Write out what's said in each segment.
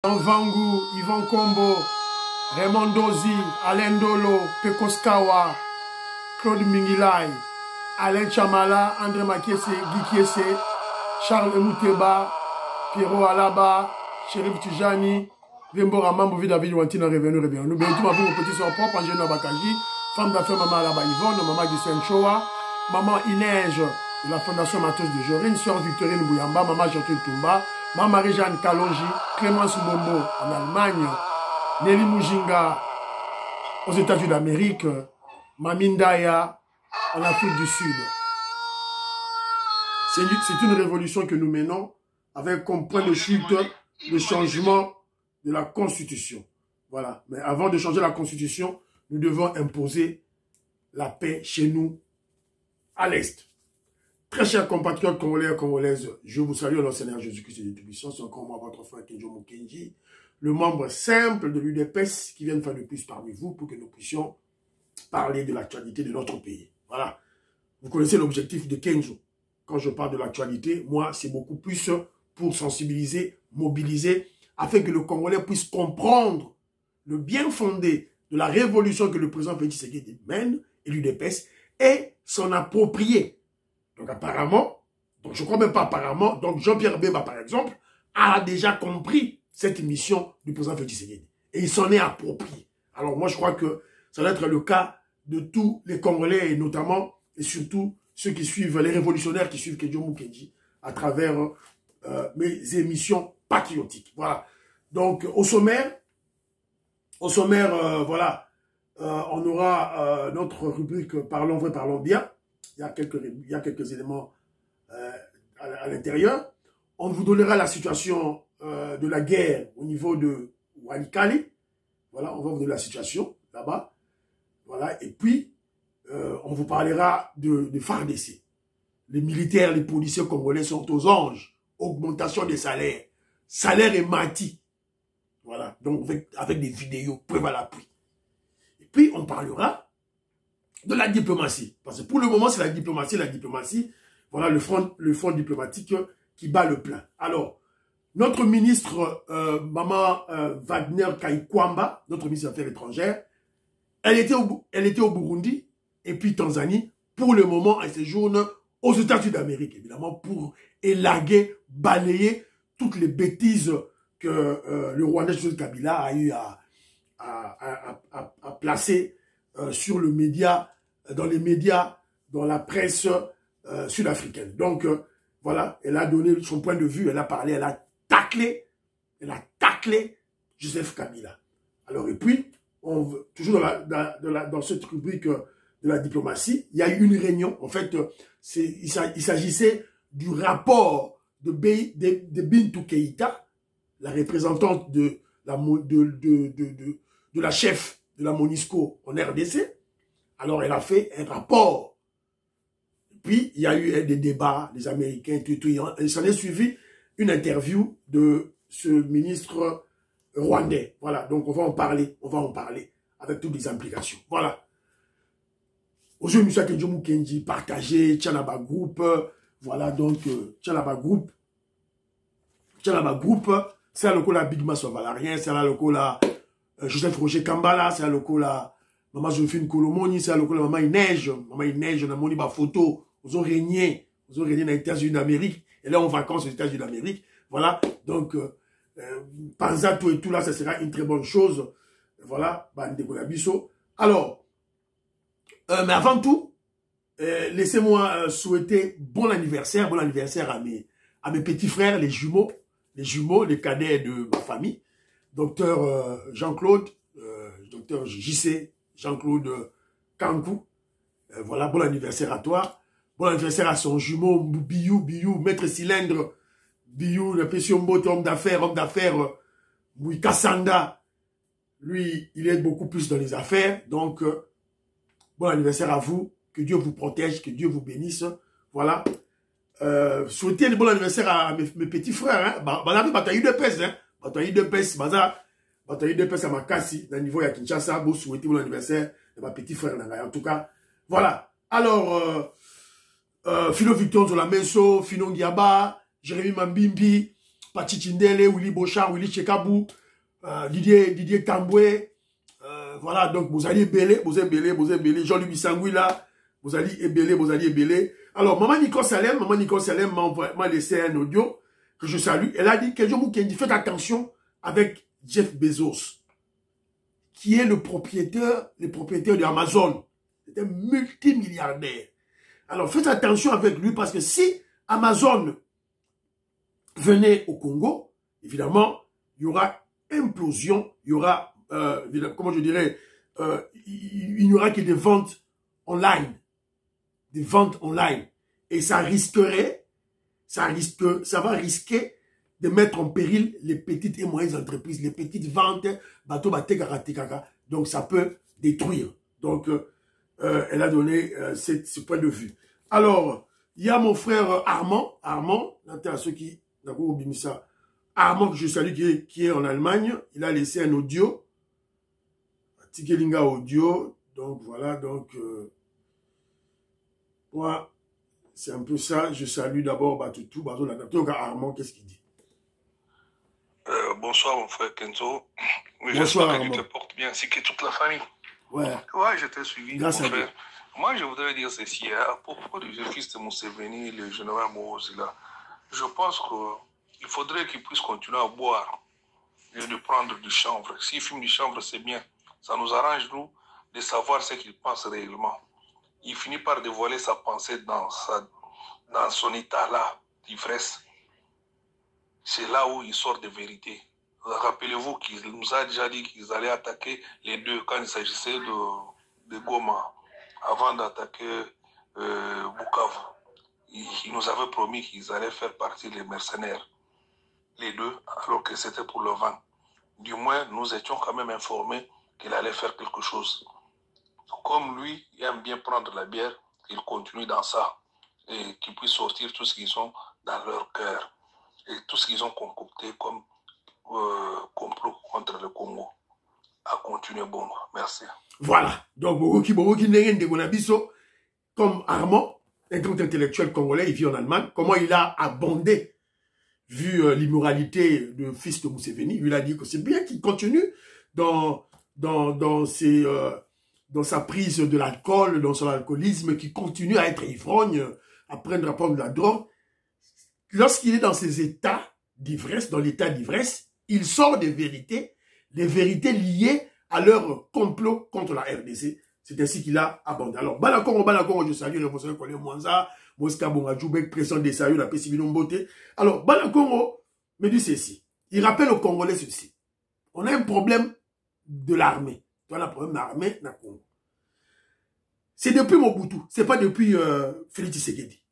Vangu, Yvan Kombo, Raymond Dozi, Alain Dolo, Pekoskawa, Claude Mingilai, Alain Chamala, André Makiese, Guy Kiese, Charles Mouteba, Pierrot Alaba, Chérif Tijani, Vembora Mambo David Wantina revenu. Nous bénissons ma vie, mon petit soeur propre, Angèle Bakaji, femme d'affaires Maman Alaba Yvonne, Maman Guysen Choa, Maman Inège de la Fondation Matos de Jorine, Sœur Victorine Bouyamba, Maman Jean-Claude Tumba, Maman Marie-Jeanne Kalonji, Clémence Bombo en Allemagne, Nelly Mujinga aux États-Unis d'Amérique, Mamindaya en Afrique du Sud. C'est une révolution que nous menons avec comme point de chute le changement de la Constitution. Voilà. Mais avant de changer la Constitution, nous devons imposer la paix chez nous, à l'Est. Très chers compatriotes congolais et congolaises, je vous salue au Seigneur Jésus-Christ de Tubissant. C'est encore moi, votre frère Kenjo Mukenji, le membre simple de l'UDPS qui vient de faire le plus parmi vous pour que nous puissions parler de l'actualité de notre pays. Voilà. Vous connaissez l'objectif de Kenjo. Quand je parle de l'actualité, moi, c'est beaucoup plus pour sensibiliser, mobiliser, afin que le Congolais puisse comprendre le bien fondé de la révolution que le président Félix Tshisekedi mène et l'UDPS et s'en approprier. Donc apparemment, donc je crois même pas apparemment, donc Jean-Pierre Bemba par exemple, a déjà compris cette mission du président Félix Tshisekedi. Et il s'en est approprié. Alors moi je crois que ça doit être le cas de tous les Congolais et notamment et surtout ceux qui suivent, les révolutionnaires qui suivent Kenjo Mukenji à travers mes émissions patriotiques. Voilà. Donc au sommaire, voilà, on aura notre rubrique Parlons vrai, parlons bien. Il y a quelques éléments à l'intérieur. On vous donnera la situation de la guerre au niveau de Walikale. Voilà, on va vous donner la situation là-bas. Voilà, et puis on vous parlera de FARDC. Les militaires, les policiers congolais sont aux anges. Augmentation des salaires. Salaire et mati. Voilà, donc avec des vidéos, preuve à l'appui. Et puis on parlera de la diplomatie. Parce que pour le moment, c'est la diplomatie, voilà le front diplomatique qui bat le plein. Alors, notre ministre, Maman Wagner Kaikwamba, notre ministre des Affaires étrangères, elle était au Burundi et puis Tanzanie. Pour le moment, elle séjourne aux États-Unis d'Amérique, évidemment, pour élaguer, balayer toutes les bêtises que le Rwandais Joseph Kabila a eu à placer sur le média, dans les médias, dans la presse sud-africaine. Donc, voilà, elle a donné son point de vue, elle a parlé, elle a taclé Joseph Kabila. Alors, et puis, toujours dans cette rubrique de la diplomatie, il y a eu une réunion. En fait, il s'agissait du rapport de Bintou Keïta, la représentante de la chef de la MONUSCO en RDC. Alors, elle a fait un rapport. Puis, il y a eu des débats, des Américains, tout. Et s'en est suivi une interview de ce ministre rwandais. Voilà, donc on va en parler avec toutes les implications. Voilà. Aujourd'hui, M. Kenjo Mukenji, partagé, Tchanaba Group. Voilà, donc, Tchanaba Group, c'est le coup la Big Mass Valarien, c'est le coup la Joseph Roger Kambala, c'est le coup la Maman Josephine Kolomoni, c'est le coup la Maman Ineige, on a moni ma photo, ils ont régné dans les États-Unis d'Amérique, et là en vacances aux États-Unis d'Amérique, voilà, donc, Panzato et tout là, ça sera une très bonne chose, voilà, alors, mais avant tout, laissez-moi souhaiter bon anniversaire à mes petits frères, les jumeaux, les cadets de ma famille, docteur Jean-Claude, docteur JC, Jean-Claude Kankou, voilà, bon anniversaire à toi, bon anniversaire à son jumeau Biyou, maître cylindre, Biyou, le Pessiombo, homme d'affaires, Mouy Kassanda, lui, il est beaucoup plus dans les affaires, donc, bon anniversaire à vous, que Dieu vous protège, que Dieu vous bénisse, voilà. Souhaiter un bon anniversaire à mes petits frères, hein. Bataille de pèse, hein. Bataille de pèse à Makassi, dans le niveau de Kinshasa, vous souhaiter bon anniversaire de ma petite frère, en tout cas. Voilà. Alors, Philo Victor Zolamenso, Fino Ndiaba, Jérémy Mambimbi, Pachi Chindele, Willy Bochard, Willy Chekabou, Didier Tamboué, voilà, donc vous allez belé, Jean-Louis Sangouila, vous allez belé. Alors, maman Nicole Salem m'a laissé un audio que je salue. Elle a dit, faites attention avec Jeff Bezos, qui est le propriétaire de Amazon. C'est un multimilliardaire. Alors, faites attention avec lui parce que si Amazon venait au Congo, évidemment, il y aura implosion, il y aura, comment je dirais, il n'y aura que des ventes online. Des ventes online. Et ça risquerait, ça va risquer de mettre en péril les petites et moyennes entreprises, les petites ventes, bateau, bateau, donc ça peut détruire. Donc, elle a donné ce point de vue. Alors, il y a mon frère Armand, à ceux qui, d'accord, oubliez ça, Armand que je salue, qui est en Allemagne, il a laissé un audio, Tikelinga audio, donc voilà, donc, moi, c'est un peu ça, je salue d'abord Batoutou, Armand, qu'est-ce qu'il dit? Bonsoir mon frère Kenzo. Oui, j'espère que tu te portes bien, ainsi que toute la famille. Ouais. Ouais, je t'ai suivi. Grâce à Dieu. Moi, je voudrais dire ceci, à propos du fils de Museveni, le général Mohozi-là. Je pense qu'il faudrait qu'il puisse continuer à boire et de prendre du chanvre. S'il fume du chanvre, c'est bien. Ça nous arrange, nous, de savoir ce qu'il pense réellement. Il finit par dévoiler sa pensée dans son état-là d'ivresse. C'est là où il sort de vérité. Rappelez-vous qu'il nous a déjà dit qu'ils allaient attaquer les deux quand il s'agissait de Goma, avant d'attaquer Bukavu. Il nous avait promis qu'ils allaient faire partie des mercenaires, les deux, alors que c'était pour le vent. Du moins, nous étions quand même informés qu'il allait faire quelque chose. Comme lui, il aime bien prendre la bière, il continue dans ça, et qu'il puisse sortir tout ce qu'ils ont dans leur cœur, et tout ce qu'ils ont concocté comme complot contre le Congo. À continuer, bon, merci. Voilà, donc comme Armand, un grand intellectuel congolais, il vit en Allemagne, comment il a abondé, vu l'immoralité de fils de Museveni, il a dit que c'est bien qu'il continue dans sa prise de l'alcool, dans son alcoolisme, qu'il continue à être ivrogne, à prendre de la drogue. Lorsqu'il est dans ces états d'ivresse, dans l'état d'ivresse, il sort des vérités, les vérités liées à leur complot contre la RDC. C'est ainsi qu'il a abandonné. Alors, Balakongo, je salue le professeur Colin Mwanza, Moska Bongadjoubek, président des Saïeux, la Pessibino Mbote. Alors, Balakongo me dit ceci. Il rappelle aux Congolais ceci. On a un problème de l'armée. On a un problème d'armée dans le Congo. C'est depuis Mobutu. C'est pas depuis Félix Tshisekedi.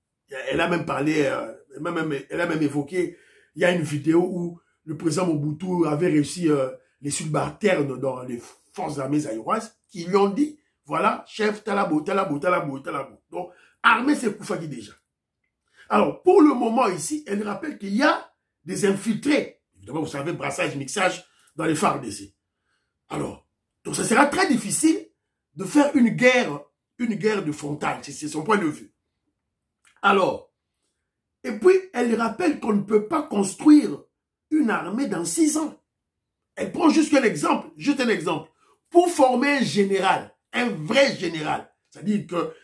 Elle a même parlé, elle a même évoqué, il y a une vidéo où le président Mobutu avait réussi les subalternes dans les forces armées zaïroises qui lui ont dit, voilà, chef, Talabo. Donc, armée, c'est Koufaki déjà. Alors, pour le moment ici, elle rappelle qu'il y a des infiltrés. Évidemment, vous savez, brassage, mixage dans les FARDC. Alors, donc ça sera très difficile de faire une guerre de frontale. C'est son point de vue. Alors, et puis, elle rappelle qu'on ne peut pas construire une armée dans 6 ans. Elle prend juste un exemple. Pour former un général, un vrai général, c'est-à-dire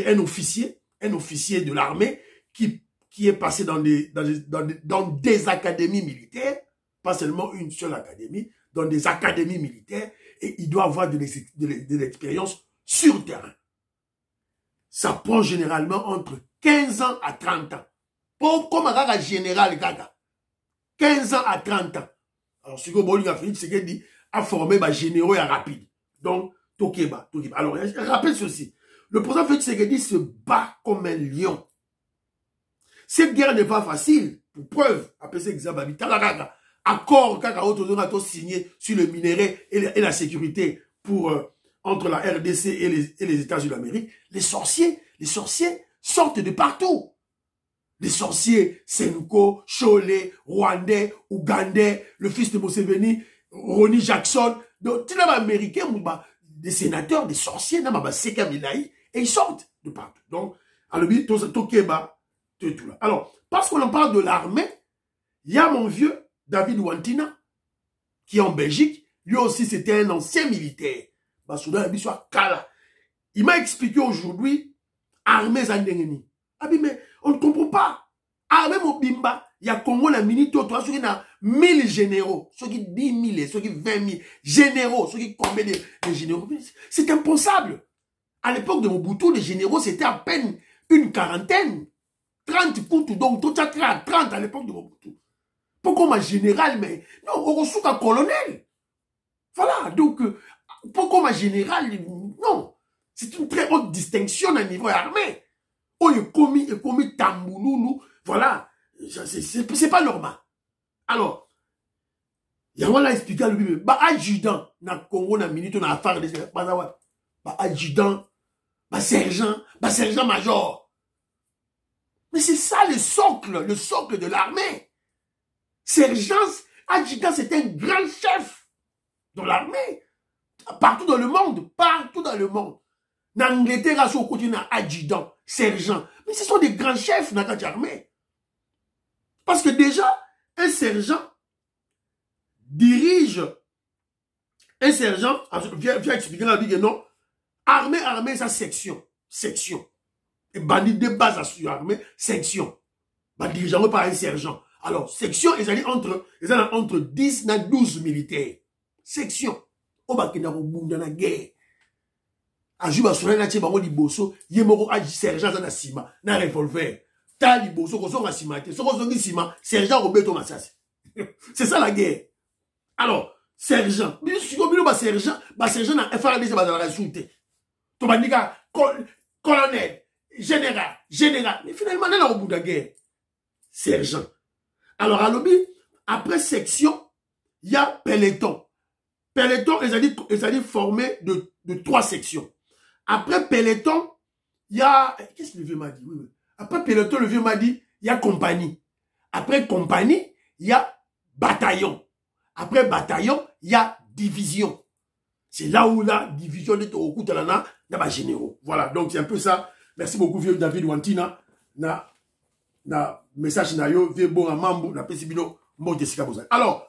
un officier de l'armée qui est passé dans des académies militaires, pas seulement une seule académie, dans des académies militaires, et il doit avoir de l'expérience sur le terrain. Ça prend généralement entre 15 ans à 30 ans. Comme un général Gaga. 15 ans à 30 ans. Alors, ce que Bolinga Félix Tshisekedi a formé généraux et rapide. Donc, Tokeba. Alors, rappelle ceci. Le président Félix Tshisekedi se bat comme un lion. Cette guerre n'est pas facile. Pour preuve, après ce Xababi, Talagaga, accord Kakaoto signé sur le minerai et la sécurité pour, entre la RDC et les États-Unis d'Amérique. Les sorciers sortent de partout. Les sorciers, Senko, Cholé, Rwandais, Ougandais, le fils de Museveni, Ronnie Jackson, donc, tu l'as américain, des sénateurs, des sorciers, et ils sortent de partout. Donc, alors, parce qu'on en parle de l'armée, Il y a mon vieux, David Wantina, qui est en Belgique. Lui aussi, c'était un ancien militaire. Il m'a expliqué aujourd'hui, armée Zandengeni. Ah mais on ne comprend pas. Armée Mobimba, il y a Congo la minute, toi, ceux qui ont 1000 généraux, ceux qui 10 000, ceux qui 20 000 généraux, ceux qui combien de généraux. C'est impensable. À l'époque de Mobutu, les généraux, c'était à peine une quarantaine. 30 coups, donc tout ça 30 à l'époque de Mobutu. Pourquoi ma général, mais non, on reçoit un colonel. Voilà, donc, pourquoi ma général, non. C'est une très haute distinction à niveau armé. Oh, il est commis Tambouloulou. Voilà. C'est pas normal. Alors, il y a un expliqué à lui, bah, adjudant, na Congo, na minute, na affaire, bah, adjudant, bah, sergent major. Mais c'est ça le socle de l'armée. Sergent, adjudant, c'est un grand chef de l'armée. Partout dans le monde, Dans l'Angleterre, au côté, na adjudant, sergent. Mais ce sont des grands chefs dans l'armée. Parce que déjà, un sergent dirige, un sergent, viens expliquer la vie que non, armée, ça section. Et bandit de base sur armée, section. Dirigeant par un sergent. Alors, section, ils ont entre 10 et 12 militaires. Section. On va qu'il y a une guerre. Ajuba sur un atelier, on dit bosso, yemoro a sergent dans la cima, dans le revolver. Tali bosso, qu'on soit cima, sergent Roberto Massas. C'est ça la guerre. Alors, sergent, sergent na FRDC c'est la résulté. Tu vas dire colonel, général. Mais finalement, on est au bout de la guerre. Sergent. Alors, à l'objet, après section, il y a peloton. Peloton, ils ont dit formé de 3 sections. Après peloton, il y a... Qu'est-ce que le vieux m'a dit? Oui. Après peloton, le vieux m'a dit, il y a compagnie. Après compagnie, il y a bataillon. Après bataillon, il y a division. C'est là où la division est au coup de la généraux. Voilà, donc c'est un peu ça. Merci beaucoup, vieux David Wantina. Na message na yo, vieux bon mambo, na pesibino, mo Jessica Bozan. Alors,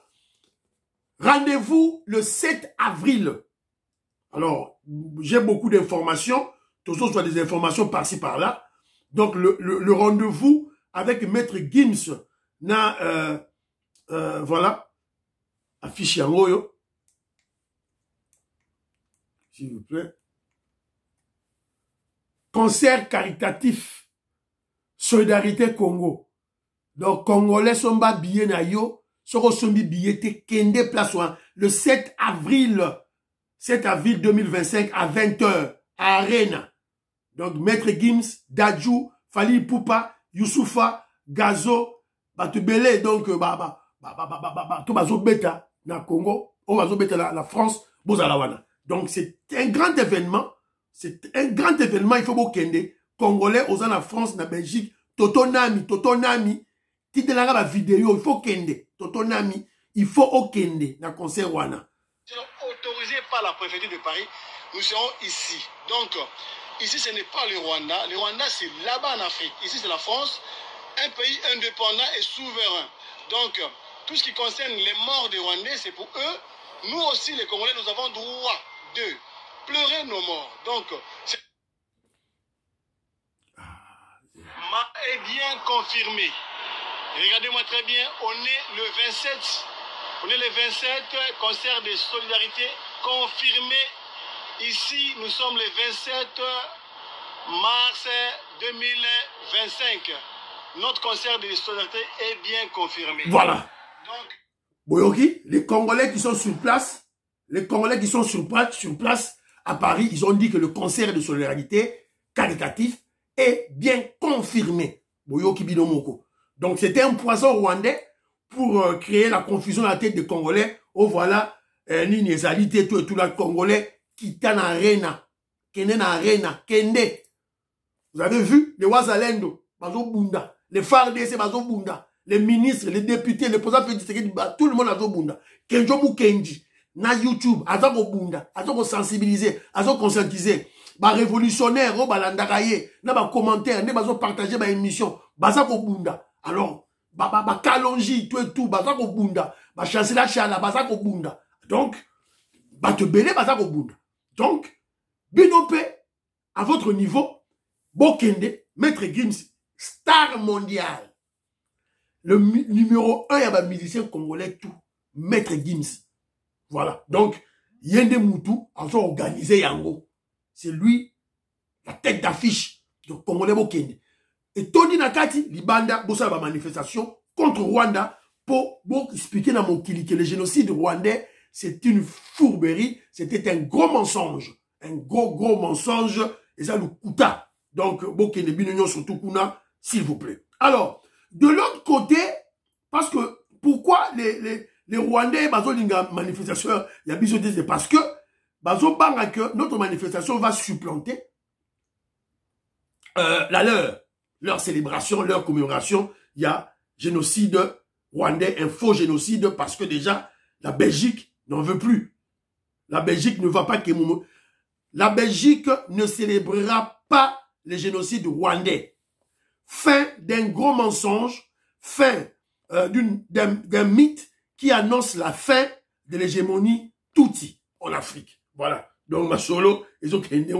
rendez-vous le 7 avril. Alors, j'ai beaucoup d'informations. Tout ça soit des informations par-ci, par-là. Donc, le rendez-vous avec Maître Gims, voilà, affiche yango, s'il vous plaît. Concert caritatif, Solidarité Congo. Donc, Congolais sont bas billets na yo, sont billets kende place le 7 avril 2025 à 20h à Arena. Donc, Maître Gims, Dadjou, Fali Poupa, Youssoufa, Gazo, Batubele, donc, tout bazo beta, na Congo, on bazo beta la France, Bozalawana. Donc, c'est un grand événement. Il faut beaucoup kende. Congolais, aux la France, na Belgique, Totonami. Tite la vidéo, il faut kende. Totonami, il faut au kende, na concert wana. Autorisé par la préfecture de Paris, nous serons ici. Donc, ici, ce n'est pas le Rwanda. Le Rwanda, c'est là-bas en Afrique. Ici, c'est la France, un pays indépendant et souverain. Donc, tout ce qui concerne les morts des Rwandais, c'est pour eux. Nous aussi, les Congolais, nous avons droit de pleurer nos morts. Donc, est bien confirmé. Regardez-moi très bien, on est le 27. On est le 27, concert de solidarité confirmé. Ici, nous sommes le 27 mars 2025. Notre concert de solidarité est bien confirmé. Voilà. Donc, Boyoki, les Congolais qui sont sur place, sur place à Paris, ils ont dit que le concert de solidarité caritatif est bien confirmé. Boyoki Binomoko. Donc, c'était un poison rwandais pour créer la confusion dans la tête des Congolais. Oh, voilà, Nini Ezalité, tout la Congolais qui est en arena. Kende. Vous avez vu, les Wazalendo, Bazo Bunda, les FARDC, Bazo Bunda, les ministres, les députés, les présidents fédéraux, tout le monde a Bazo Bunda. Kenjobu Kenji, na YouTube, Azako Bunda, Azako sensibiliser, Azako conscientiser. Ba révolutionnaire, ba landakaye, na ba commentaire, ne bazo partager ba émission, Bazako Bunda. Alors, Kalonji, tout et tout, bazako bunda, chancela chala, bazako bunda. Donc, te belé, bazako bunda. Donc, Binope, à votre niveau, Bokende, Maître Gims, star mondial. Le numéro 1, il y a un musicien congolais, tout. Maître Gims. Voilà. Donc, Yende Moutou a organisé Yango. C'est lui, la tête d'affiche de Congolais Bokende. Et Tony Nakati, Libanda, bossa la manifestation contre Rwanda pour expliquer dans mon kili que le génocide rwandais, c'est une fourberie, c'était un gros mensonge. Un gros mensonge. Et ça nous coûta. Donc, Bokende Binunion surtout Kuna, s'il vous plaît. Alors, de l'autre côté, parce que, pourquoi les Rwandais, bazo linga manifestation, il y a besoin de c'est parce que, bazo banga que notre manifestation va supplanter leur célébration, leur commémoration. Il y a génocide rwandais, un faux génocide, parce que déjà, la Belgique n'en veut plus. La Belgique ne va pas que la Belgique ne célébrera pas le génocide rwandais. Fin d'un gros mensonge, fin d'un mythe qui annonce la fin de l'hégémonie Tutsi en Afrique. Voilà. Donc, ma solo, ils ont créé des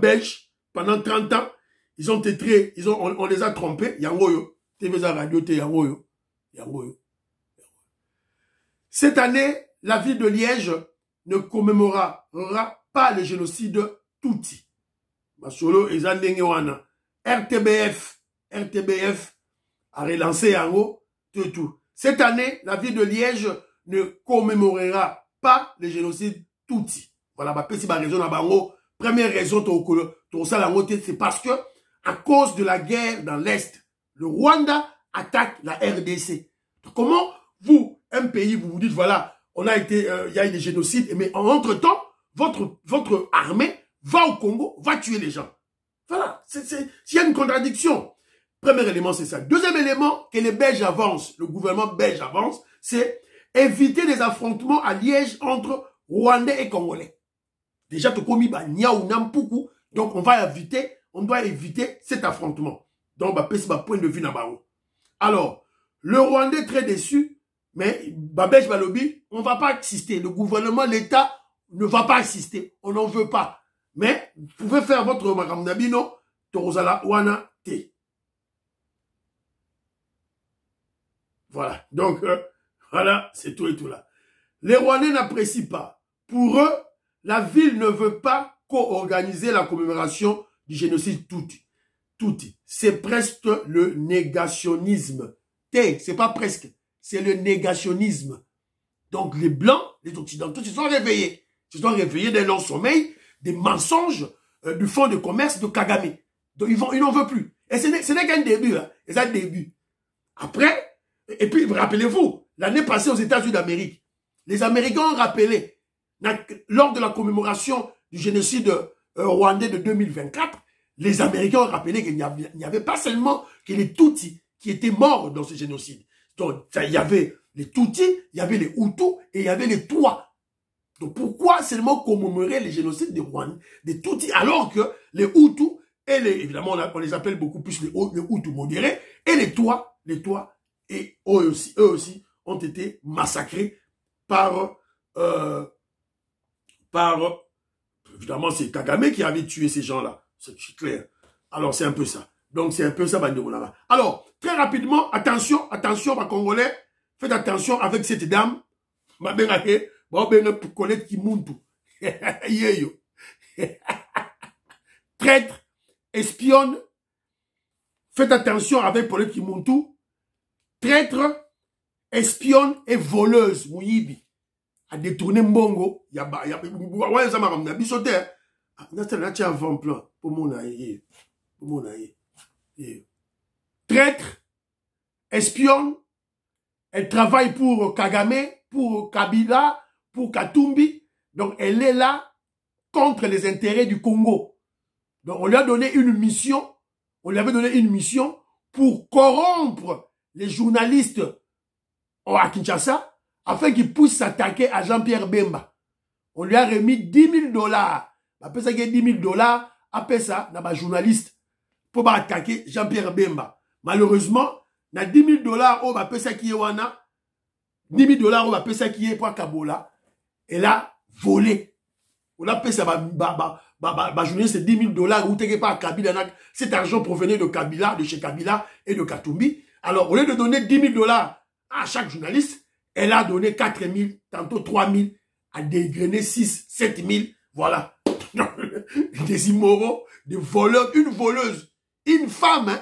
Belges pendant 30 ans. Ils ont été on les a trompés. Yangoyo. TV radio, Yangoyo. Cette année, la ville de Liège ne commémorera pas le génocide Tutsi. Ma solo, ils ont RTBF a relancé Yango, tout. Cette année, la ville de Liège ne commémorera pas le génocide Tutsi. Voilà, c'est ma raison à Bango. Première raison, c'est parce que, à cause de la guerre dans l'Est, le Rwanda attaque la RDC. Donc, comment vous, un pays, vous vous dites, voilà, on a été, il y a eu des génocides, mais entre-temps, votre armée va au Congo, va tuer les gens. Voilà, il y a une contradiction. Premier élément, c'est ça. Deuxième élément, que les Belges avancent, le gouvernement belge avance, c'est éviter les affrontements à Liège entre Rwandais et Congolais. Déjà, Tokomi, Niaou, Nampuku, donc on doit éviter cet affrontement. Donc, c'est ma point de vue là-bas. Alors, le Rwandais est très déçu, mais Belge Balobi, on ne va pas assister. Le gouvernement, l'État ne va pas assister. On n'en veut pas. Mais, vous pouvez faire votre Makamnabino, Torozala Wana Te. Voilà. Donc, voilà, c'est tout et tout là. Les Rwandais n'apprécient pas. Pour eux, la ville ne veut pas co-organiser la commémoration du génocide Tutsi. C'est presque le négationnisme. C'est pas presque, c'est le négationnisme. Donc les Blancs, les Occidentaux se sont réveillés. Ils se sont réveillés d'un long sommeil, des mensonges du fonds de commerce de Kagame. Donc ils n'en veulent plus. Et ce n'est qu'un début. Hein. C'est un début. Après, et puis rappelez-vous, l'année passée aux États-Unis d'Amérique, les Américains ont rappelé, lors de la commémoration du génocide rwandais de 2024, les Américains ont rappelé qu'il n'y avait pas seulement que les Tutsis qui étaient morts dans ce génocide. Donc, il y avait les Tutsis, il y avait les Hutus et il y avait les Twa. Donc, pourquoi seulement commémorer les génocides des Rwandais, des Tutsis, alors que les Hutus et évidemment, on les appelle beaucoup plus les Hutus modérés, et les Twa, et eux aussi ont été massacrés par évidemment, c'est Kagame qui avait tué ces gens-là. C'est clair. Alors, c'est un peu ça. Donc, c'est un peu ça, Banderonara. Alors, très rapidement, attention, ma Congolais, faites attention avec cette dame. Ma bengake, pour Colette Kimuntu. Traître, espionne. Faites attention avec Colette Kimuntu. Traître, espionne et voleuse. Mouyibi. A détourné Mbongo. Ouais, ça m'a ramené. Bisoté. C'est un avant-plan. Pour mon aïe. Traître, espionne, elle travaille pour Kagame, pour Kabila, pour Katumbi. Donc, elle est là contre les intérêts du Congo. Donc, on lui a donné une mission. On lui avait donné une mission pour corrompre les journalistes à Kinshasa afin qu'ils puissent s'attaquer à Jean-Pierre Bemba. On lui a remis 10 000 $. Après ça, il y a 10 000 $. Après ça, il y a un journaliste pour attaquer Jean-Pierre Bemba. Malheureusement, na 10 000 $, on va payer ça qui est wana, 10 000 $, on va payer ça qui est pour Kabola, et là, volé. On a payé ça, journée, c'est 10 000 $, ou t'es pas Kabila, cet argent provenait de Kabila, de chez Kabila et de Katumbi. Alors, au lieu de donner 10 000 $ à chaque journaliste, elle a donné 4 000, tantôt 3 000, à dégrainer 6, 7 000, voilà. Des immoraux, des voleurs, une voleuse, une femme,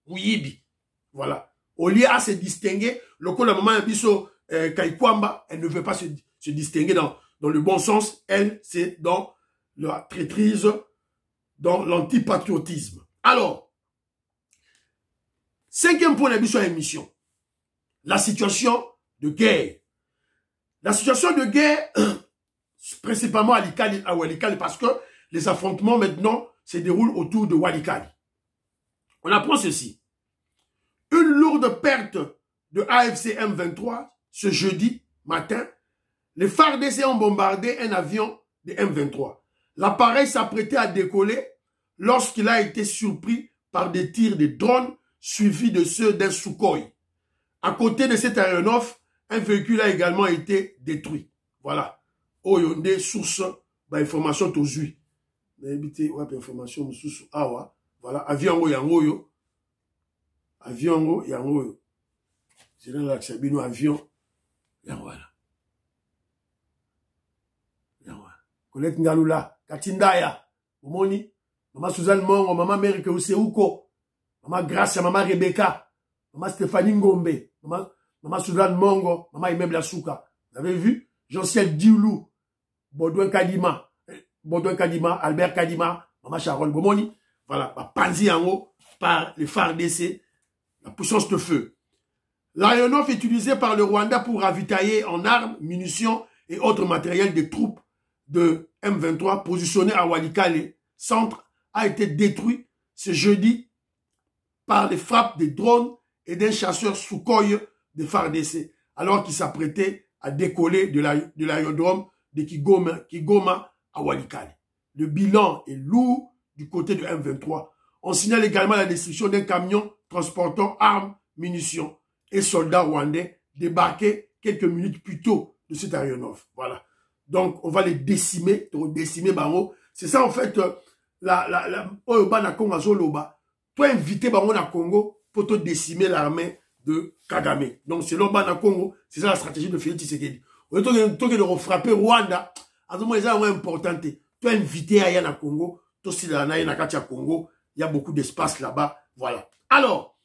oui, voilà. Au lieu à se distinguer, le coup, la maman Abisso Kaikwamba, elle ne veut pas se distinguer dans le bon sens, elle, c'est dans la traîtrise, dans l'antipatriotisme. Alors, 5e point d'Abisso émission, la situation de guerre. La situation de guerre, principalement à Walikale, parce que les affrontements maintenant se déroulent autour de Walikale. On apprend ceci. Une lourde perte de AFC M23 ce jeudi matin. Les FARDC ont bombardé un avion de M23. L'appareil s'apprêtait à décoller lorsqu'il a été surpris par des tirs de drones suivis de ceux d'un Sukhoi. À côté de cet aéronef, un véhicule a également été détruit. Voilà. Oyo des sources d'informations tozui. N'habitez ouais information source awa. Voilà, avion yangoyo. Avion yangoyo. C'est là que c'est bino avion. Voilà. Colette Ngalula, Katindaya, Omoni, Maman Suzanne Mongo, Maman Merike Oseuko, Maman Gracia, Maman Rebecca, Maman Stéphanie Ngombe, Maman Suzanne Mongo, Maman Immeuble Asuka. Vous avez vu? Jean-Ciel Dioulou, Baudouin Kadima, Albert Kadima, Maman Sharon Bomoni. Voilà, Panzi en haut par les FARDC, la puissance de feu. L'aéronef utilisé par le Rwanda pour ravitailler en armes, munitions et autres matériels des troupes de M23 positionné à Walikale, centre, a été détruit ce jeudi par les frappes des drones et d'un chasseur Sukhoi de FARDC, alors qu'il s'apprêtait à décoller de l'aérodrome de Kigoma à Walikale. Le bilan est lourd du côté de M23. On signale également la destruction d'un camion transportant armes, munitions et soldats rwandais débarqués quelques minutes plus tôt de cet aéronef. Voilà. Donc, on va les décimer, bango. C'est ça, en fait, Oyoba na Congo Azoloba. Toi, invité bango na Congo pour te décimer l'armée de Kagame. Donc, c'est l'Oba na Congo, c'est ça la stratégie de Félix Tshisekedi. Au lieu de refrapper Rwanda, à ce moment, c'est important. Toi, invité à Yana Congo, toi, si la na Katia Congo, il y a beaucoup d'espace là-bas. Voilà. Alors,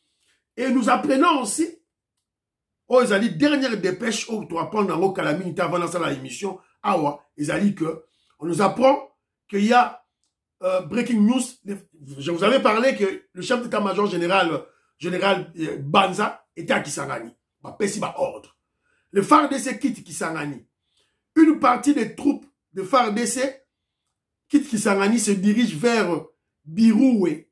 et nous apprenons aussi, oh, ils ont dit, dernière dépêche, oh, tu vas prendre en haut qu'à la minute avant dans la émission, awa, ils ont dit que, on nous apprend qu'il y a breaking news. Je vous avais parlé que le chef d'état-major général Banza était à Kisangani. Bah, Pessiba ordre. Le FARDC quitte Kisangani. Une partie des troupes de FARDC quitte Kisangani, se dirige vers Biroué,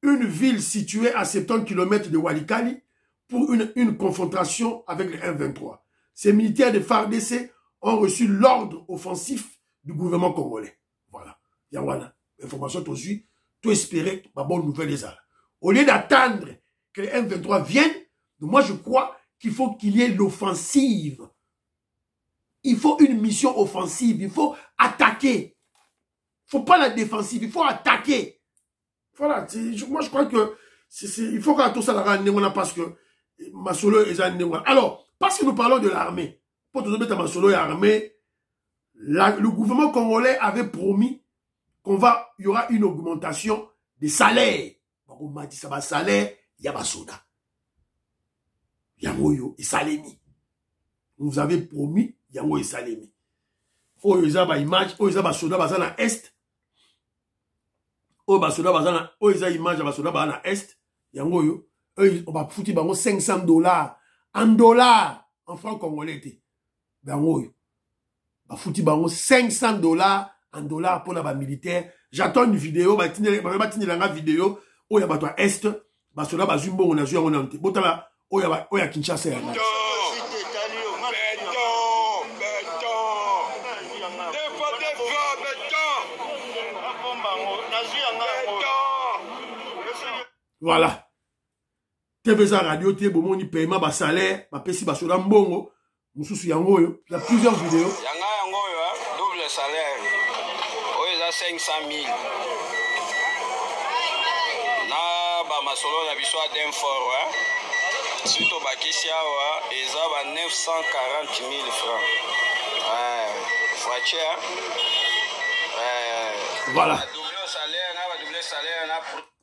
une ville située à 70 km de Walikale, pour une confrontation avec le M23. Ces militaires de FARDC ont reçu l'ordre offensif du gouvernement congolais. Voilà. Yawana. Information aujourd'hui, tout espérer ma bonne nouvelle les arts. Au lieu d'attendre que les M23 viennent, moi je crois qu'il faut qu'il y ait l'offensive. Il faut une mission offensive. Il faut attaquer. Il ne faut pas la défensive. Il faut attaquer. Voilà. Moi je crois que il faut qu'on tout ça la parce que Masolo est un. Alors, parce que nous parlons de l'armée, pour tout mettre Masolo et l'armée, le gouvernement congolais avait promis il y aura une augmentation des salaires. On m'a dit ça va salaire, il y a Basoda. Yangoyo et Salemi. On vous avait promis Yango et Salemi. Oh, il y a une image, oh, il y a Basoda dans l'Est. Oh, Basoda dans oh, il y a une image de Basoda dans l'Est. Yangoyo. On va foutre $500 en dollars en francs congolais. On va foutre $500 en dollars pour la militaire. J'attends une vidéo, une vidéo où il y a un Est, parce que là, il y a un joueur en Nantes. Il y a Kinshasa. Voilà. TV radio, te bomoni paiement, ba salaire, ba pesi ba soda mbongo. Mususu yango yo. Il y a plusieurs vidéos. Yango yo, double salaire. Oyo za 500 000. Na ba masolo na biso adem fort, Suto bakisia wa eza ba 940 000 francs. Voilà.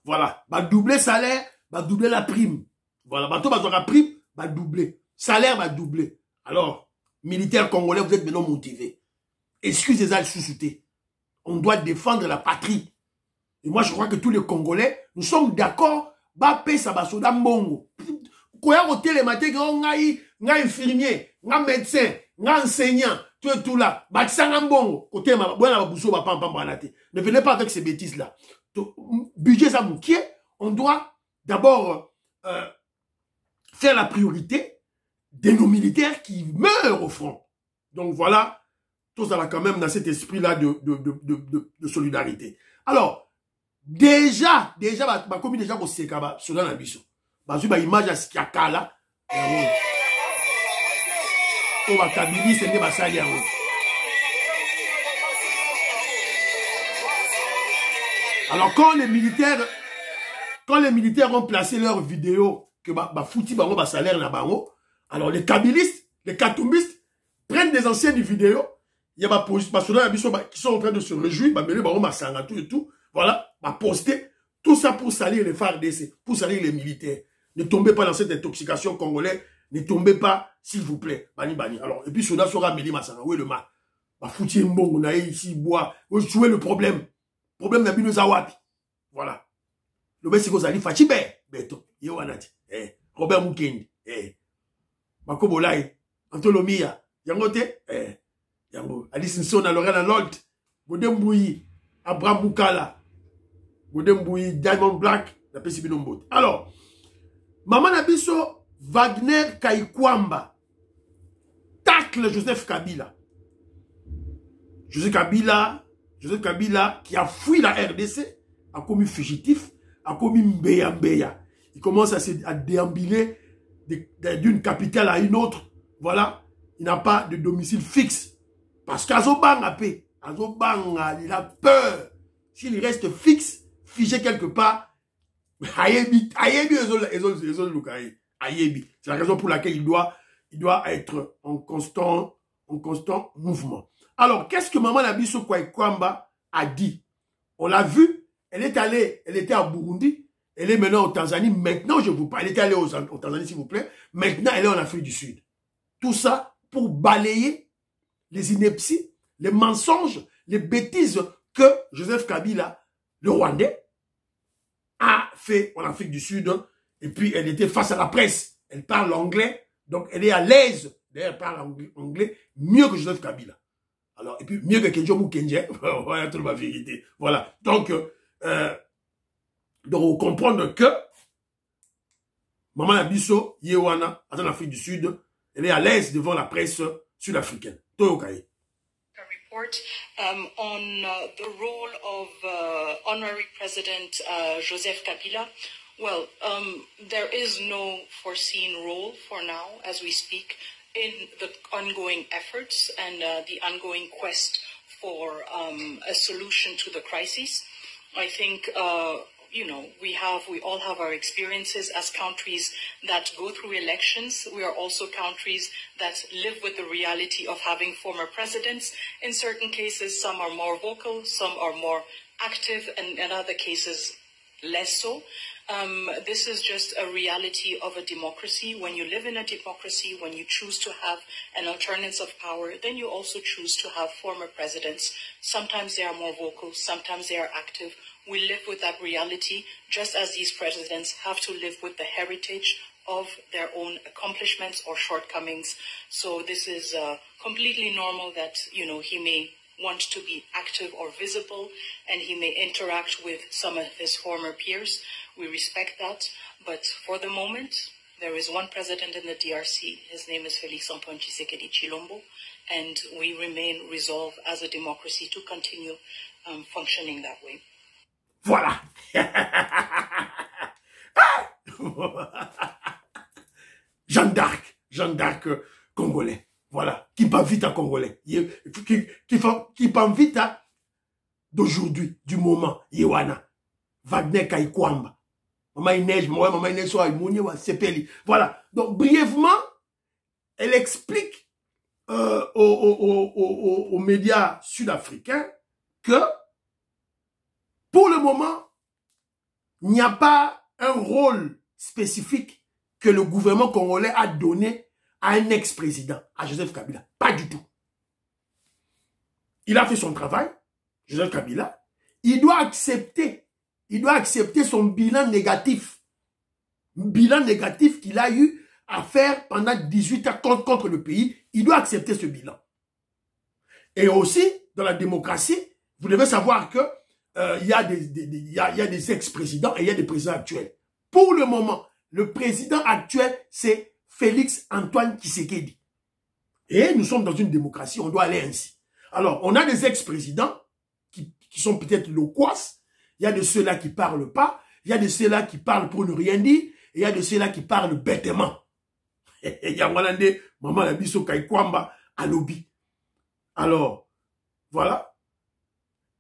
Voilà. Bah doubler salaire, bah doubler la prime. Voilà. Bah toi, bah la prime, bah doubler. Salaire, bah doubler. Alors, militaires congolais, vous êtes maintenant motivés. Excusez les sous-soutés. On doit défendre la patrie. Et moi, je crois que tous les Congolais, nous sommes d'accord. Bah paye ça, bah soda mbongo. Koya au télématé, nga infirmier, nga médecin, nga enseignant, tout là. Bah tsanga mbongo. Côté ma, voilà, bousso, bah pam pam banate. Ne venez pas avec ces bêtises-là. Budget ça moukier, on doit d'abord faire la priorité de nos militaires qui meurent au front. Donc voilà, tout ça là quand même dans cet esprit-là de solidarité. Alors, déjà, bah comme déjà pour ces cas, sur la biso. Bah sur image à ce qu'il y a qu'à là. On va Kabili, c'est des sali en haut. Alors quand les militaires ont placé leurs vidéos que bah fouti bango bah salaire na bango, alors les kabilistes, les katumbistes prennent des anciennes vidéos, il y a bah qui sont en train de se réjouir, bah mêler bango masanga tout et tout, voilà, bah poster tout ça pour salir les FARDC, pour salir les militaires. Ne tombez pas dans cette intoxication congolaise, ne tombez pas, s'il vous plaît, bani. Alors et puis Soda sera mêlé masanga, où est le mal? Bah fouti mbongo na ici bois, où est le problème? Problème n'a bino zawapi. Voilà. Le mec c'est qu'on s'allie Fachibe. Beto. Yowanati. Robert Mukendi. Makobo Lai. Antolomia. Yangote. Yango. Alice Nsona, Lorena Lolt. Godembouyi. Abraham Boukala. Godembouyi. Diamond Black. La Pesibino Mbot. Alors. Maman Nabiso. Wagner Kaikwamba. Tacle Joseph Kabila. Joseph Kabila, qui a fui la RDC, a commis fugitif, a commis Mbeya. Il commence à déambuler d'une capitale à une autre. Voilà. Il n'a pas de domicile fixe. Parce qu'Azobang a paix. Azobang, il a peur. S'il reste fixe, figé quelque part, Ayebi, c'est la raison pour laquelle il doit être en constant mouvement. Alors, qu'est-ce que Maman Nabiso Kwamba a dit? On l'a vu, elle était à Burundi, elle est maintenant en Tanzanie. Maintenant, je vous parle, elle était allée en Tanzanie, s'il vous plaît. Maintenant, elle est en Afrique du Sud. Tout ça pour balayer les inepties, les mensonges, les bêtises que Joseph Kabila, le Rwandais, a fait en Afrique du Sud. Et puis, elle était face à la presse. Elle parle anglais, donc elle est à l'aise. D'ailleurs, elle parle anglais mieux que Joseph Kabila. Alors, et puis, mieux que Kenjo Moukenje, voilà toute ma vérité. Voilà. Donc, vous comprendre que Maman Nabiso, Yewana, en Afrique du Sud, elle est à l'aise devant la presse sud-africaine. Toyokaye. Report on the role of Honorary President Joseph Kabila. Well, there is no foreseen role for now, as we speak, in the ongoing efforts and the ongoing quest for a solution to the crisis. I think, you know, we all have our experiences as countries that go through elections. We are also countries that live with the reality of having former presidents. In certain cases, some are more vocal, some are more active, and in other cases, less so. This is just a reality of a democracy. When you live in a democracy, when you choose to have an alternance of power, then you also choose to have former presidents. Sometimes they are more vocal, sometimes they are active. We live with that reality, just as these presidents have to live with the heritage of their own accomplishments or shortcomings. So this is completely normal that, you know, he may want to be active or visible, and he may interact with some of his former peers. We respect that, but for the moment, there is one president in the DRC. His name is Félix Antoine Tshisekedi Tshilombo, and we remain resolved as a democracy to continue functioning that way. Voilà. Jeanne d'Arc congolais. Voilà. Qui parle vite à congolais. Qui parle vite à d'aujourd'hui, du moment. Yewana. Wagner Kaikwamba. Maman Inès, soit Sepeli. Voilà. Donc, brièvement, elle explique aux médias sud-africains que, pour le moment, il n'y a pas un rôle spécifique que le gouvernement congolais a donné à un ex-président, à Joseph Kabila. Pas du tout. Il a fait son travail, Joseph Kabila. Il doit accepter son bilan négatif. Bilan négatif qu'il a eu à faire pendant 18 ans contre le pays. Il doit accepter ce bilan. Et aussi, dans la démocratie, vous devez savoir que il y a des ex-présidents et il y a des présidents actuels. Pour le moment, le président actuel, c'est Félix Antoine Tshisekedi. Et nous sommes dans une démocratie, on doit aller ainsi. Alors, on a des ex-présidents qui sont peut-être loquaces. Il y a de ceux-là qui ne parlent pas. Il y a de ceux-là qui parlent pour ne rien dire. Et il y a de ceux-là qui parlent bêtement. Il y a Walande, Maman Labiso Kaikwamba, à lobby. Alors, voilà.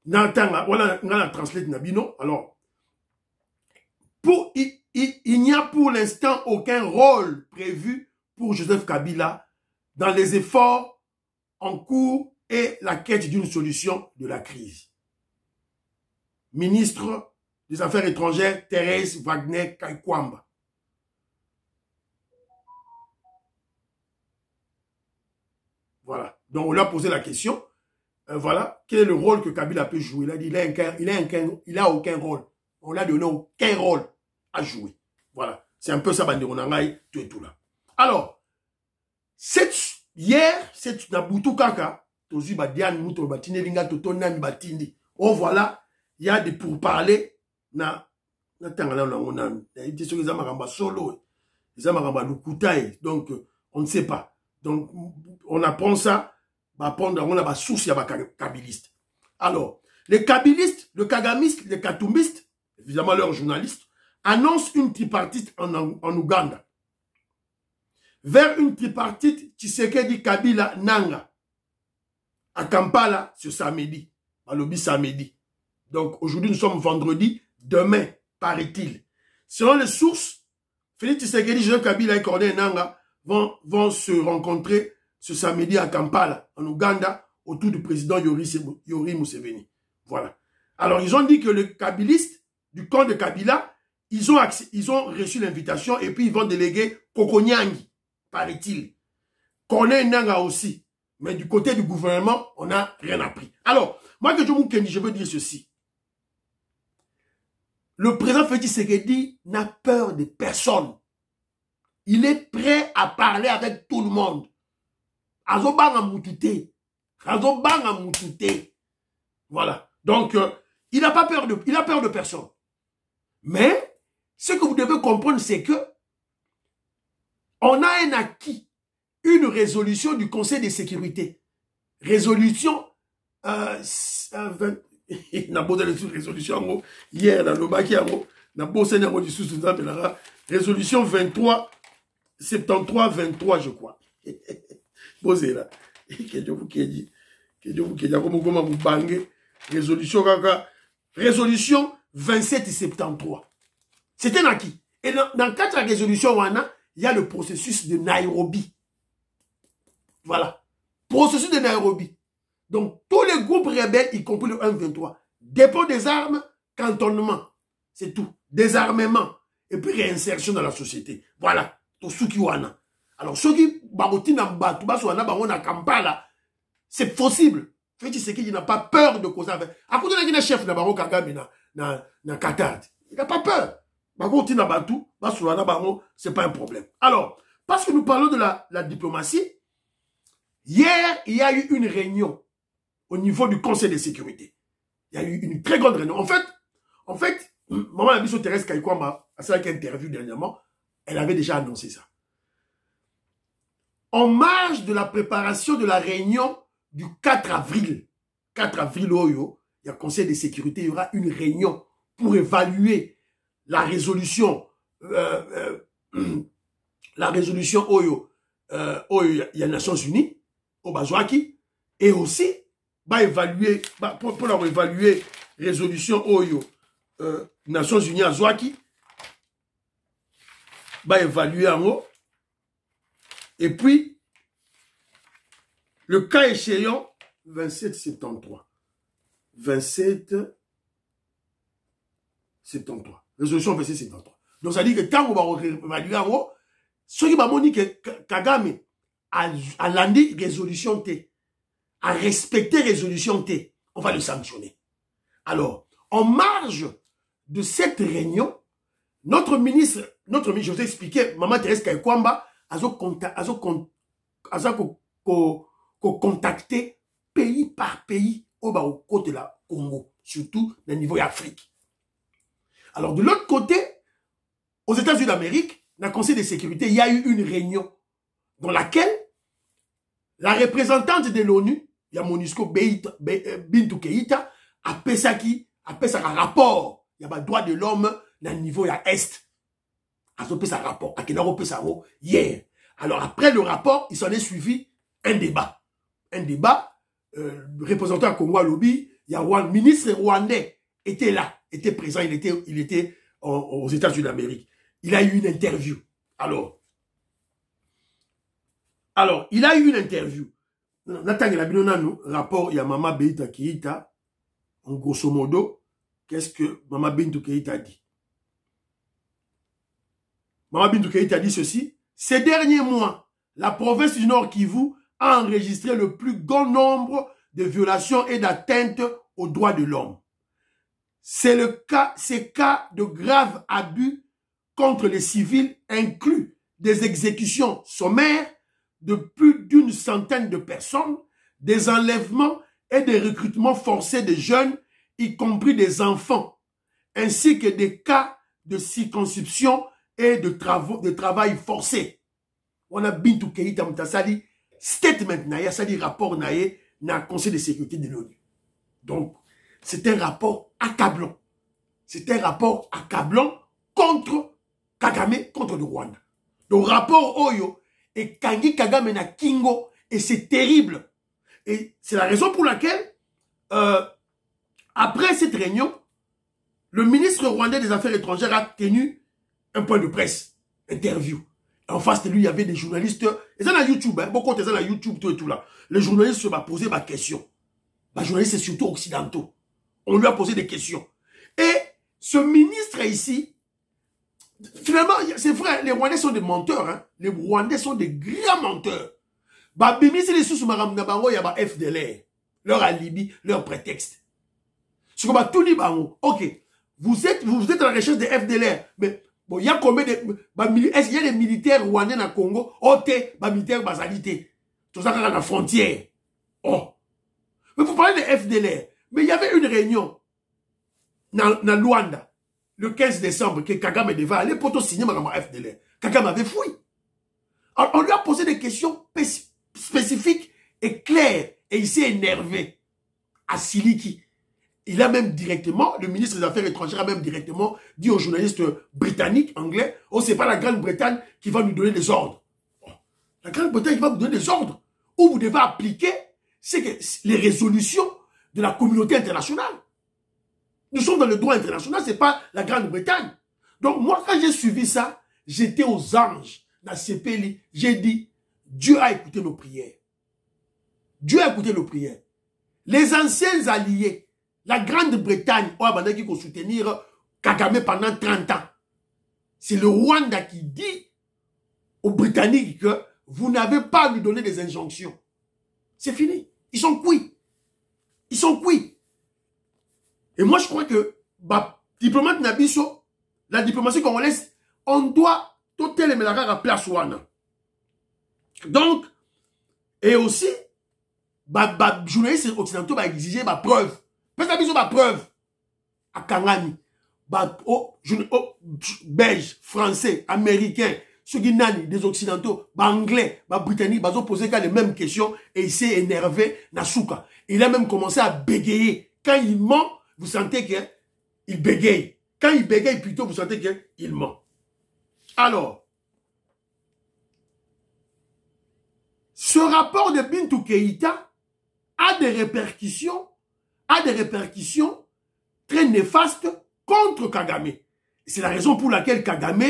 Alors, il n'y a pour l'instant aucun rôle prévu pour Joseph Kabila dans les efforts en cours et la quête d'une solution de la crise. Ministre des Affaires étrangères, Thérèse Wagner Kaikwamba. Voilà. Donc, on lui a posé la question. Voilà. Quel est le rôle que Kabila peut jouer? Il a dit, il a aucun rôle. On lui a donné aucun rôle à jouer. Voilà. C'est un peu ça, Banderonangaï, tout et tout là. Alors, hier, cette Nabutu Kaka, Tozu Badian, Mouto Batine, Linga, Totonan, Batindi. Oh, voilà. Il y a des pourparlers. On ne sait pas. Donc, on apprend ça. On a ma source, il y a kabiliste. Alors, les kabilistes, le kagamistes, les katumbistes, évidemment leurs journalistes, annoncent une tripartite en Ouganda. Vers une tripartite Tshisekedi Kabila Nanga. À Kampala, ce samedi. À l'Obi samedi. Donc, aujourd'hui, nous sommes vendredi. Demain, paraît-il. Selon les sources, Félix Tshisekedi, Joseph Kabila et Corneille Nanga vont se rencontrer ce samedi à Kampala, en Ouganda, autour du président Yoweri Museveni. Voilà. Alors, ils ont dit que les kabilistes du camp de Kabila, ils ont reçu l'invitation et puis ils vont déléguer Kokonyangi, paraît-il. Corneille Nanga aussi. Mais du côté du gouvernement, on n'a rien appris. Alors, moi, je veux dire ceci. Le président Félix Tshisekedi n'a peur de personne. Il est prêt à parler avec tout le monde. Voilà. Donc, il n'a pas peur de personne. Mais, ce que vous devez comprendre, c'est que on a un acquis, une résolution du Conseil de sécurité. Résolution na posé une résolution hier dans le bac na posé une résolution 23 73 23 je crois. Posé là. Résolution 27 73. C'est un acquis. Et dans 4 résolutions, il y a le processus de Nairobi. Voilà. Processus de Nairobi. Donc, tous les groupes rebelles, y compris le 1-23, dépôt des armes, cantonnement. C'est tout. Désarmement. Et puis réinsertion dans la société. Voilà. Tout ce qui wana. Alors, ceux qui c'est possible. Félix Tshisekedi n'a pas peur de causer avec. À côté de la chef de Baro Kagame na Qatar. Il n'a pas peur. C'est pas un problème. Alors, parce que nous parlons de la diplomatie, hier, il y a eu une réunion au niveau du Conseil de sécurité. Il y a eu une très grande réunion. En fait, Maman Labiso Thérèse Kaikwamba, à cette interview dernièrement, elle avait déjà annoncé ça. En marge de la préparation de la réunion du 4 avril, 4 avril, il y a Conseil de sécurité, il y aura une réunion pour évaluer la résolution la résolution Oyo, il y a Nations Unies, au Bazouaki, et aussi, va évaluer, pour leur évaluer résolution Oyo, Nations Unies à Zouaki, va évaluer en haut, et puis, le cas échéant, 2773. 2773. Résolution 2773. Donc, ça dit que quand on va évaluer en haut, ceux qui m'ont dit que Kagame a landé résolution T, a respecté résolution T, on va le sanctionner. Alors, en marge de cette réunion, notre ministre, je vous ai expliqué, Maman Thérèse Kaikwamba a contacté pays par pays au côté de la Congo, surtout au niveau d'Afrique. Alors, de l'autre côté, aux États-Unis d'Amérique, dans le Conseil de sécurité, il y a eu une réunion dans laquelle la représentante de l'ONU, il y a MONUSCO Bintou Keïta, a fait un rapport. Il y a le droit de l'homme dans le niveau est. A fait un rapport. A fait un rapport hier. Alors, après le rapport, il s'en est suivi un débat. Un débat, représentant à Congo Lobby, il y a un ministre rwandais était là, était présent, il était aux États-Unis d'Amérique. Il a eu une interview. Alors, il a eu une interview. Nathan Elabinonano, rapport, il y a Mama Beita Keïta, en grosso modo, qu'est-ce que Mama Bintou Keïta a dit? Mama Bintou Keïta a dit ceci. Ces derniers mois, la province du Nord Kivu a enregistré le plus grand nombre de violations et d'atteintes aux droits de l'homme. Ces cas de graves abus contre les civils incluent des exécutions sommaires de plus d'une centaine de personnes, des enlèvements et des recrutements forcés de jeunes, y compris des enfants, ainsi que des cas de circonscription et de travail forcé. On a Bintou Keïta Moutasali, statement naïa, ça dit rapport naïe, dans le Conseil de sécurité de l'ONU. Donc, c'est un rapport accablant. C'est un rapport accablant contre Kagame, contre le Rwanda. Le rapport Oyo est Kangi Kagame na Kingo, et c'est terrible. Et c'est la raison pour laquelle, après cette réunion, le ministre rwandais des Affaires étrangères a tenu un point de presse, interview. Et en face de lui, il y avait des journalistes, ils sont à YouTube, hein, beaucoup de gens à YouTube, tout et tout là. Les journalistes se sont posé des questions. Les journalistes, c'est surtout occidentaux. On lui a posé des questions. Et ce ministre ici, finalement, c'est vrai, les Rwandais sont des menteurs. Hein. Les Rwandais sont des grands menteurs. Babimi, c'est les sous-marins il y a FDLR. Leur alibi, leur prétexte. C'est comme tout dit, ok, vous êtes à la recherche des FDLR, mais bon, il y a combien de... Est-ce qu'il y a des militaires rwandais dans le Congo? Militaires basalité. Tout ça, à la frontière. Oh. Mais vous parlez des FDLR. Mais il y avait une réunion dans Luanda, le 15 décembre, que Kagame devait aller pour signer ma FDLR. Kagame avait fui. Alors, on lui a posé des questions spécifiques et claires. Et il s'est énervé à Siliki. Il a même directement, le ministre des Affaires étrangères a même directement dit aux journalistes britanniques, anglais, oh, c'est pas la Grande-Bretagne qui va nous donner des ordres. Oh, la Grande-Bretagne va vous donner des ordres où vous devez appliquer les résolutions de la communauté internationale. Nous sommes dans le droit international, c'est pas la Grande-Bretagne. Donc, moi, quand j'ai suivi ça, j'étais aux anges, dans CPLI, j'ai dit, Dieu a écouté nos prières. Dieu a écouté nos prières. Les anciens alliés, la Grande-Bretagne, qui vont soutenir Kagame pendant 30 ans. C'est le Rwanda qui dit aux Britanniques que vous n'avez pas à lui donner des injonctions. C'est fini. Ils sont cuits. Ils sont cuits. Et moi, je crois que, diplomate Nabiso, la diplomatie congolaise, on doit tout les mélanger à place ouana. Donc, et aussi, journalistes occidentaux va exiger ma preuve. Parce que ma preuve à Kangani. Belges, français, américains, ceux qui nani, des occidentaux, anglais, britanniques, ils ont posé les mêmes questions et il s'est énervé, Nasuka. Il a même commencé à bégayer. Quand il ment, vous sentez qu'il bégaye. Quand il bégaye plutôt, vous sentez qu'il ment. Alors, ce rapport de Bintou Keïta a des répercussions très néfastes contre Kagame. C'est la raison pour laquelle Kagame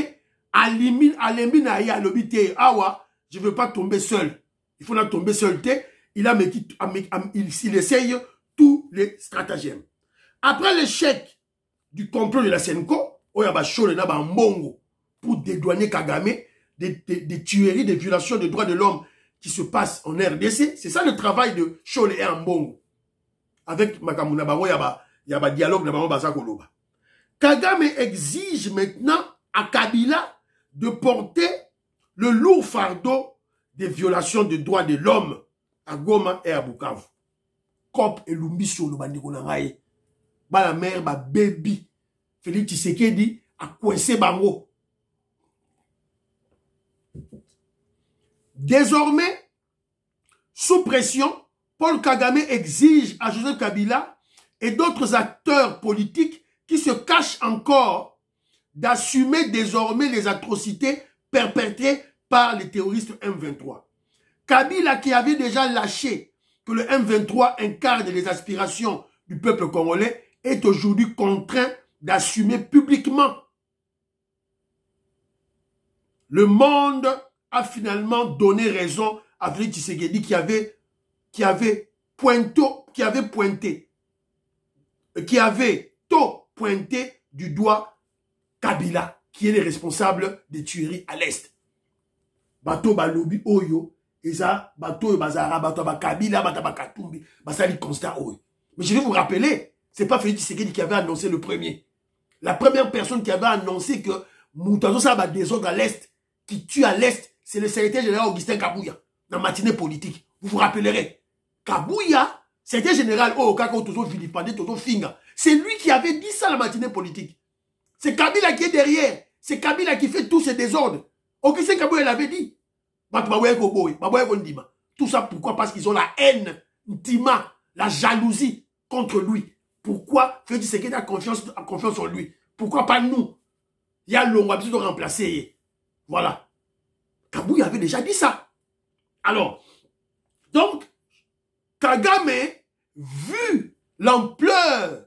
élimine Aya Lobité Awa, je ne veux pas tomber seul. Il faut pas tomber seul. Il essaye tous les stratagèmes. Après l'échec du complot de la Senko, pour dédouaner Kagame des tueries, des violations des droits de l'homme qui se passent en RDC, c'est ça le travail de Chole et Mbongo. Avec Makamuna Bango, il y a un dialogue de Bango Bazakoloba. Kagame exige maintenant à Kabila de porter le lourd fardeau des violations des droits de l'homme à Goma et à Bukavu. Kop et Lumbiso, le bandiko nangaye. Ba la mère, ba baby. Félix Tshisekedi a coincé Bango. Désormais, sous pression, Paul Kagame exige à Joseph Kabila et d'autres acteurs politiques qui se cachent encore d'assumer désormais les atrocités perpétrées par les terroristes M23. Kabila, qui avait déjà lâché que le M23 incarne les aspirations du peuple congolais, est aujourd'hui contraint d'assumer publiquement. Le monde a finalement donné raison à Félix Tshisekedi qui avait pointé du doigt Kabila, qui est le responsable des tueries à l'Est. Bato balobi oyo, eza bato bazara, bato Kabila, bato Katumbi, basali constat oyo. Mais je vais vous rappeler, c'est pas Félix Tshisekedi qui avait annoncé le premier. La première personne qui avait annoncé que Moutazo ça va désordre à l'Est, qui tue à l'Est, c'est le secrétaire général Augustin Kabouya, dans la matinée politique. Vous vous rappellerez. Kabouya, secrétaire général, c'est lui qui avait dit ça à la matinée politique. C'est Kabila qui est derrière. C'est Kabila qui fait tous ces désordres. Augustin Kabouya l'avait dit. Tout ça pourquoi? Parce qu'ils ont la haine, la jalousie contre lui. Pourquoi Félix Tshisekedi a confiance en lui? Pourquoi pas nous? Il y a l'on va besoin de remplacer. Voilà. Kabouya avait déjà dit ça. Alors, donc, Kagame, vu l'ampleur,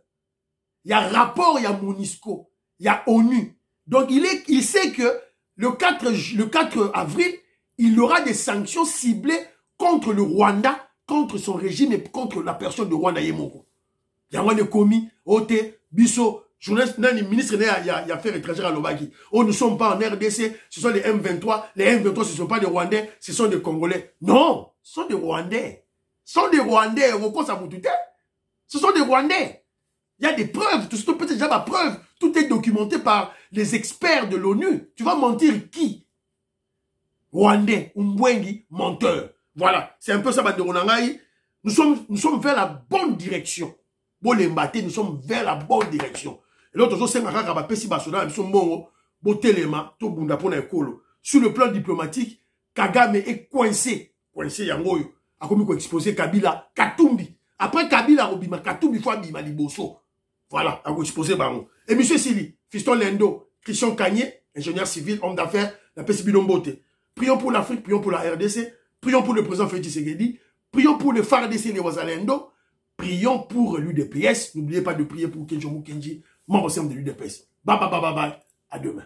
il y a rapport, il y a MONUSCO, il y a ONU. Donc, il sait que le 4 avril, il y aura des sanctions ciblées contre le Rwanda, contre son régime et contre la personne de Rwanda Yemoko. Il y a un commis, Ote, Bisso, journaliste, ministre des Affaires étrangères à l'Obagi. Oh, nous ne sommes pas en RDC, ce sont les M23. Les M23, ce ne sont pas des Rwandais, ce sont des Congolais. Non, ce sont des Rwandais. Ce sont des Rwandais. Ce sont des Rwandais. Il y a des preuves. Tout ça, peut-être déjà ma preuve. Tout est documenté par les experts de l'ONU. Tu vas mentir qui? Rwandais, Mbwengi, menteur. Voilà. C'est un peu ça, Banderonangaï. Nous sommes vers la bonne direction. Nous sommes vers la bonne direction. Et l'autre chose, c'est sur le plan diplomatique, Kagame est coincé. Coincé, Yangoyo. A comme il exposé Kabila, Katumbi. Après Kabila, Katumbi, il faut abima Liboso. Voilà, a exposé Bango. Et M. Sili, Fiston Lendo, Christian Kanye, ingénieur civil, homme d'affaires, la PCB Lombote. Prions pour l'Afrique, prions pour la RDC, prions pour le président Félix Tshisekedi, prions pour le FARDC et les Wazalendo, prions pour l'UDPS. N'oubliez pas de prier pour Kenji, membre de l'UDPS. Bye bye bye bye bye. À demain.